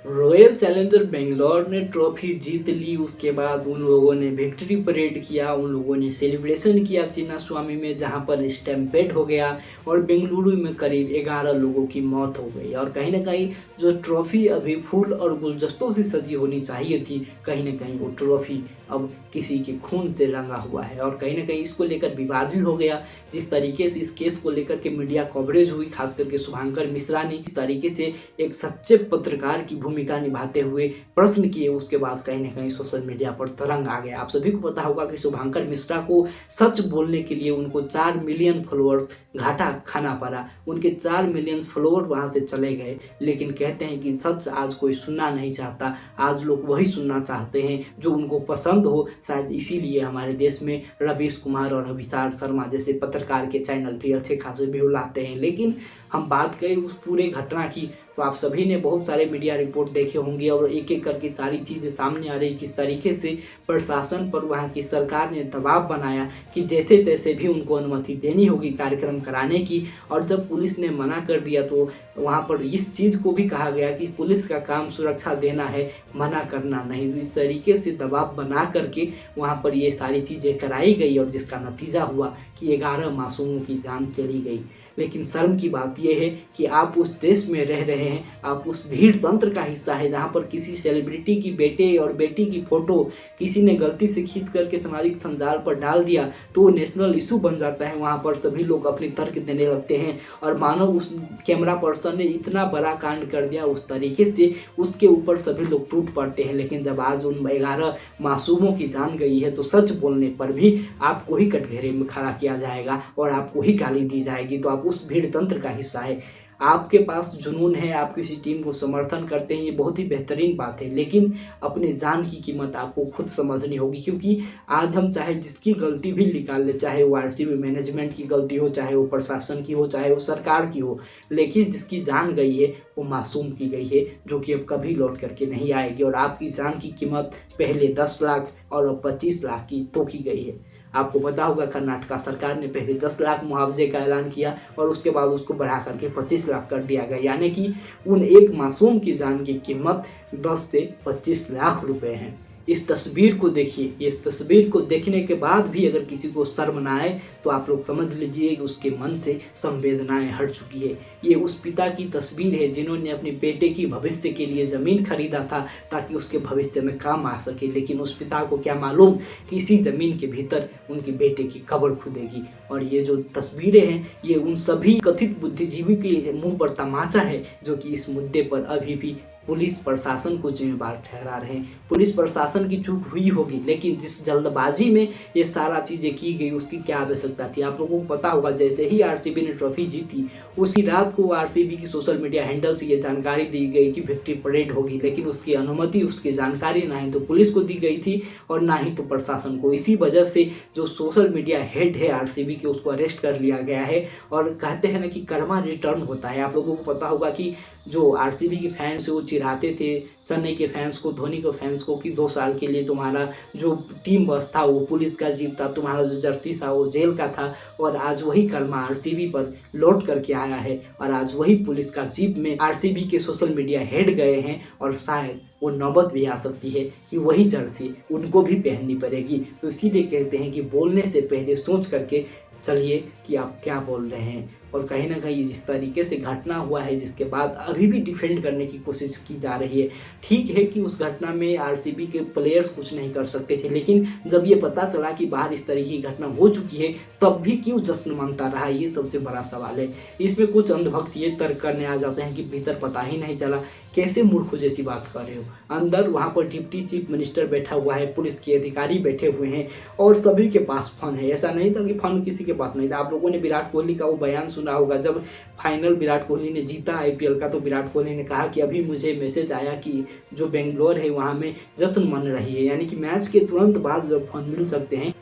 Royal challenger Bangalore ने trophy जीत ली। उसके बाद उन लोगों ने विक्ट्री परेड किया, उन लोगों ने सेलिब्रेशन किया चिन्नास्वामी में, जहां पर स्टैम्पेड हो गया और बेंगलुरु में करीब 11 लोगों की मौत हो गई। और कहीं ना कहीं जो ट्रॉफी अभी फूल और गुलदस्तों से सजी होनी चाहिए थी, कहीं ना कहीं वो ट्रॉफी अब किसी के खून से रंगा हुआ है। और कहीं ना कहीं इसको लेकर विवाद भी हो गया। जिस तरीके से इस केस को लेकर के मीडिया कवरेज हुई, खास करके शुभांकर मिश्रा ने इस तरीके से एक सच्चे पत्रकार की भूमिका निभाते हुए प्रश्न किए, उसके बाद कहीं ना कहीं सोशल मीडिया पर तरंग आ गया। आप सभी को पता होगा कि शुभांकर मिश्रा को सच बोलने के लिए उनको 4 मिलियन फॉलोअर्स घाटा खाना पड़ा। उनके 4 मिलियन फॉलोअर वहां से चले गए। लेकिन कहते हैं कि सच आज कोई सुनना नहीं चाहता, आज लोग वही सुनना चाहते हैं जो उनको पसंद हो। शायद इसीलिए हमारे देश में रवीश कुमार और अभिषार शर्मा जैसे पत्रकार के चैनल भी अच्छे खासे व्यू लाते हैं। लेकिन हम बात करें उस पूरे घटना की, तो आप सभी ने बहुत सारे मीडिया रिपोर्ट देखे होंगे और एक एक करके सारी चीज़ें सामने आ रही, किस तरीके से प्रशासन पर वहाँ की सरकार ने दबाव बनाया कि जैसे तैसे भी उनको अनुमति देनी होगी कार्यक्रम कराने की। और जब पुलिस ने मना कर दिया तो वहाँ पर इस चीज़ को भी कहा गया कि पुलिस का काम सुरक्षा देना है, मना करना नहीं। तो इस तरीके से दबाव बना करके वहाँ पर ये सारी चीज़ें कराई गई और जिसका नतीजा हुआ कि 11 मासूमों की जान चली गई। लेकिन शर्म की बात यह है कि आप उस देश में रह रहे हैं, आप उस भीड़ तंत्र का हिस्सा है जहां पर किसी सेलिब्रिटी की बेटे और बेटी की फोटो किसी ने गलती से खींच करके सामाजिक संजाल पर डाल दिया तो वो नेशनल इशू बन जाता है। वहां पर सभी लोग अपनी तर्क देने लगते हैं और मानो उस कैमरा पर्सन ने इतना बड़ा कांड कर दिया, उस तरीके से उसके ऊपर सभी लोग टूट पड़ते हैं। लेकिन जब आज उन 11 मासूमों की जान गई है तो सच बोलने पर भी आपको ही कटघरे में खड़ा किया जाएगा और आपको ही गाली दी जाएगी। तो आप उस भीड़ तंत्र का हिस्सा है, आपके पास जुनून है, आप किसी टीम को समर्थन करते हैं, ये बहुत ही बेहतरीन बात है। लेकिन अपने जान की कीमत आपको खुद समझनी होगी, क्योंकि आज हम चाहे जिसकी गलती भी निकाल ले, चाहे वो आरसीबी मैनेजमेंट की गलती हो, चाहे वो प्रशासन की हो, चाहे वो सरकार की हो, लेकिन जिसकी जान गई है वो मासूम की गई है, जो कि अब कभी लौट करके नहीं आएगी। और आपकी जान की कीमत पहले 10 लाख और अब 25 लाख की तोकी गई है। आपको पता होगा कर्नाटका सरकार ने पहले 10 लाख मुआवजे का ऐलान किया और उसके बाद उसको बढ़ा करके 25 लाख कर दिया गया, यानी कि उन एक मासूम की जान की कीमत 10 से 25 लाख रुपए है। इस तस्वीर को देखिए, इस तस्वीर को देखने के बाद भी अगर किसी को शर्म ना आए तो आप लोग समझ लीजिए कि उसके मन से संवेदनाएं हट चुकी है। ये उस पिता की तस्वीर है जिन्होंने अपने बेटे की भविष्य के लिए ज़मीन खरीदा था ताकि उसके भविष्य में काम आ सके। लेकिन उस पिता को क्या मालूम कि इसी ज़मीन के भीतर उनके बेटे की कब्र खुदेगी। और ये जो तस्वीरें हैं ये उन सभी कथित बुद्धिजीवी के मुंह पर तमाचा है जो कि इस मुद्दे पर अभी भी पुलिस प्रशासन को जिम्मेदार ठहरा रहे हैं। पुलिस प्रशासन की चूक हुई होगी, लेकिन जिस जल्दबाजी में ये सारा चीज़ें की गई उसकी क्या आवश्यकता थी। आप लोगों को पता होगा जैसे ही आरसीबी ने ट्रॉफी जीती उसी रात को आरसीबी की सोशल मीडिया हैंडल से ये जानकारी दी गई कि विक्ट्री परेड होगी, लेकिन उसकी अनुमति, उसकी जानकारी ना ही तो पुलिस को दी गई थी और ना ही तो प्रशासन को। इसी वजह से जो सोशल मीडिया हेड है आरसीबी के उसको अरेस्ट कर लिया गया है। और कहते हैं ना कि कर्मा रिटर्न होता है। आप लोगों को पता होगा कि जो आरसीबी के फैंस वो चिढ़ाते थे चेन्नई के फैंस को, धोनी के फैंस को कि 2 साल के लिए तुम्हारा जो टीम बस था वो पुलिस का जीप था, तुम्हारा जो जर्सी था वो जेल का था। और आज वही कर्मा आरसीबी पर लौट करके आया है और आज वही पुलिस का जीप में आरसीबी के सोशल मीडिया हेड गए हैं और शायद वो नौबत भी आ सकती है कि वही जर्सी उनको भी पहननी पड़ेगी। तो इसीलिए कहते हैं कि बोलने से पहले सोच करके चलिए कि आप क्या बोल रहे हैं। और कहीं ना कहीं जिस तरीके से घटना हुआ है जिसके बाद अभी भी डिफेंड करने की कोशिश की जा रही है। ठीक है कि उस घटना में आरसीबी के प्लेयर्स कुछ नहीं कर सकते थे, लेकिन जब ये पता चला कि बाहर इस तरह की घटना हो चुकी है तब भी क्यों जश्न मनता रहा, ये सबसे बड़ा सवाल है। इसमें कुछ अंधभक्त ये तर्क करने आ जाते हैं कि भीतर पता ही नहीं चला। कैसे मूर्खों जैसी बात कर रहे हो, अंदर वहाँ पर डिप्टी चीफ मिनिस्टर बैठा हुआ है, पुलिस के अधिकारी बैठे हुए हैं और सभी के पास फोन है। ऐसा नहीं था कि फोन किसी के पास नहीं था। आप लोगों ने विराट कोहली का वो बयान सुना होगा जब फाइनल विराट कोहली ने जीता आईपीएल का, तो विराट कोहली ने कहा कि अभी मुझे मैसेज आया कि जो बेंगलोर है वहाँ में जश्न मन रही है, यानी कि मैच के तुरंत बाद जब फोन मिल सकते हैं।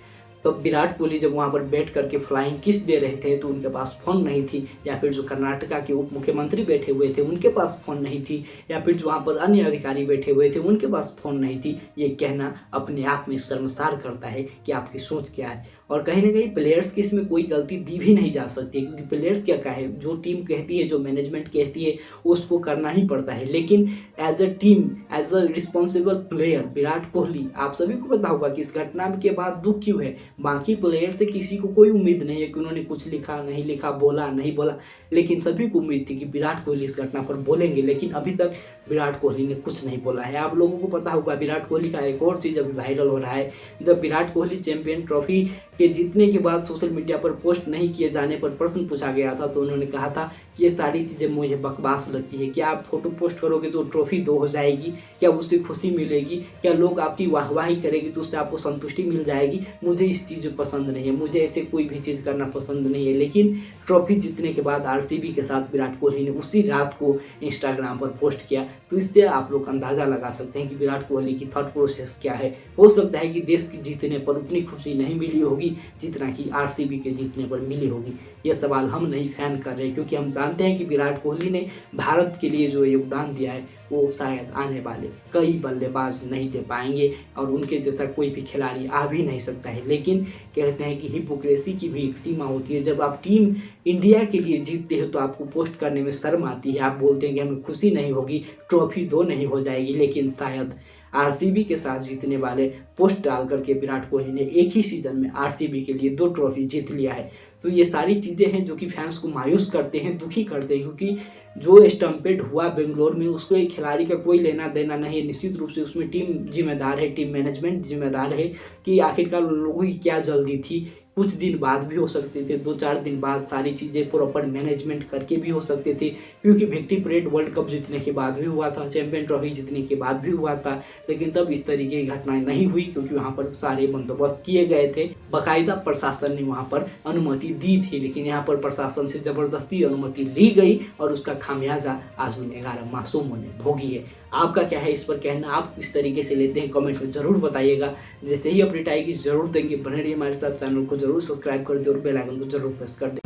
तो विराट कोहली जब वहाँ पर बैठ करके फ्लाइंग किस दे रहे थे तो उनके पास फ़ोन नहीं थी, या फिर जो कर्नाटका के उप मुख्यमंत्री बैठे हुए थे उनके पास फ़ोन नहीं थी, या फिर जो वहाँ पर अन्य अधिकारी बैठे हुए थे उनके पास फ़ोन नहीं थी। ये कहना अपने आप में शर्मसार करता है कि आपकी सोच क्या है। और कहीं न कहीं प्लेयर्स की इसमें कोई गलती दी भी नहीं जा सकती, क्योंकि प्लेयर्स क्या कहे, जो टीम कहती है, जो मैनेजमेंट कहती है, उसको करना ही पड़ता है। लेकिन as a team, as a responsible player Virat Kohli, आप सभी को पता होगा कि इस घटना के बाद दुख क्यों है। बाकी प्लेयर से किसी को कोई उम्मीद नहीं है कि उन्होंने कुछ लिखा, नहीं लिखा, बोला, नहीं बोला, लेकिन सभी को उम्मीद थी कि विराट कोहली इस घटना पर बोलेंगे, लेकिन अभी तक विराट कोहली ने कुछ नहीं बोला है। आप लोगों को पता होगा विराट कोहली का एक और चीज़ अभी वायरल हो रहा है। जब विराट कोहली चैंपियन ट्रॉफी के जीतने के बाद सोशल मीडिया पर पोस्ट नहीं किए जाने पर प्रश्न पूछा गया था, तो उन्होंने कहा था कि ये सारी चीज़ें मुझे बकवास लगती है। क्या आप फोटो पोस्ट करोगे तो ट्रॉफी 2 हो जाएगी? क्या उससे खुशी मिलेगी? क्या लोग आपकी वाहवाही करेंगे तो उससे आपको संतुष्टि मिल जाएगी? मुझे इस चीज़ पसंद नहीं है, मुझे ऐसे कोई भी चीज़ करना पसंद नहीं है। लेकिन ट्रॉफी जीतने के बाद आरसीबी के साथ विराट कोहली ने उसी रात को इंस्टाग्राम पर पोस्ट किया। तो इससे आप लोग अंदाज़ा लगा सकते हैं कि विराट कोहली की थॉट प्रोसेस क्या है। हो सकता है कि देश के जीतने पर उतनी खुशी नहीं मिली होगी जितना कि आरसीबी के जीतने पर मिली होगी। यह सवाल हम नहीं फैन कर रहे, क्योंकि हम जानते हैं कि विराट कोहली ने भारत के लिए जो योगदान दिया है वो शायद आने वाले कई बल्लेबाज नहीं दे पाएंगे, और उनके जैसा कोई भी खिलाड़ी आ भी नहीं सकता है। लेकिन कहते हैं कि हिपोक्रेसी की भी एक सीमा होती है। जब आप टीम इंडिया के लिए जीतते हो तो आपको पोस्ट करने में शर्म आती है। आप बोलते हैं कि हमें खुशी नहीं होगी, ट्रॉफी 2 नहीं हो जाएगी, लेकिन शायद आरसीबी के साथ जीतने वाले पोस्ट डाल करके विराट कोहली ने एक ही सीजन में आरसीबी के लिए 2 ट्रॉफी जीत लिया है। तो ये सारी चीज़ें हैं जो कि फैंस को मायूस करते हैं, दुखी करते हैं, क्योंकि जो स्टम्पेड हुआ बेंगलोर में उसको एक खिलाड़ी का कोई लेना देना नहीं है। निश्चित रूप से उसमें टीम जिम्मेदार है, टीम मैनेजमेंट जिम्मेदार है कि आखिरकार उन लोगों की क्या जल्दी थी। कुछ दिन बाद भी हो सकते थे, 2-4 दिन बाद सारी चीज़ें प्रॉपर मैनेजमेंट करके भी हो सकते थे, क्योंकि विक्ट्री परेड वर्ल्ड कप जीतने के बाद भी हुआ था, चैंपियन ट्रॉफी जीतने के बाद भी हुआ था। लेकिन तब इस तरीके की घटनाएं नहीं हुई, क्योंकि वहाँ पर सारे बंदोबस्त किए गए थे, बाकायदा प्रशासन ने वहाँ पर अनुमति दी थी। लेकिन यहाँ पर प्रशासन से ज़बरदस्ती अनुमति ली गई और उसका खामियाजा आज उन 11 मासूमों ने भोगी है। आपका क्या है इस पर कहना? आप किस तरीके से लेते हैं, कमेंट में ज़रूर बताइएगा। जैसे ही अपडेट आएगी ज़रूर देंगे। बने रहिए हमारे साथ, चैनल को ज़रूर सब्सक्राइब कर दें और बेल आइकन को ज़रूर प्रेस कर दें।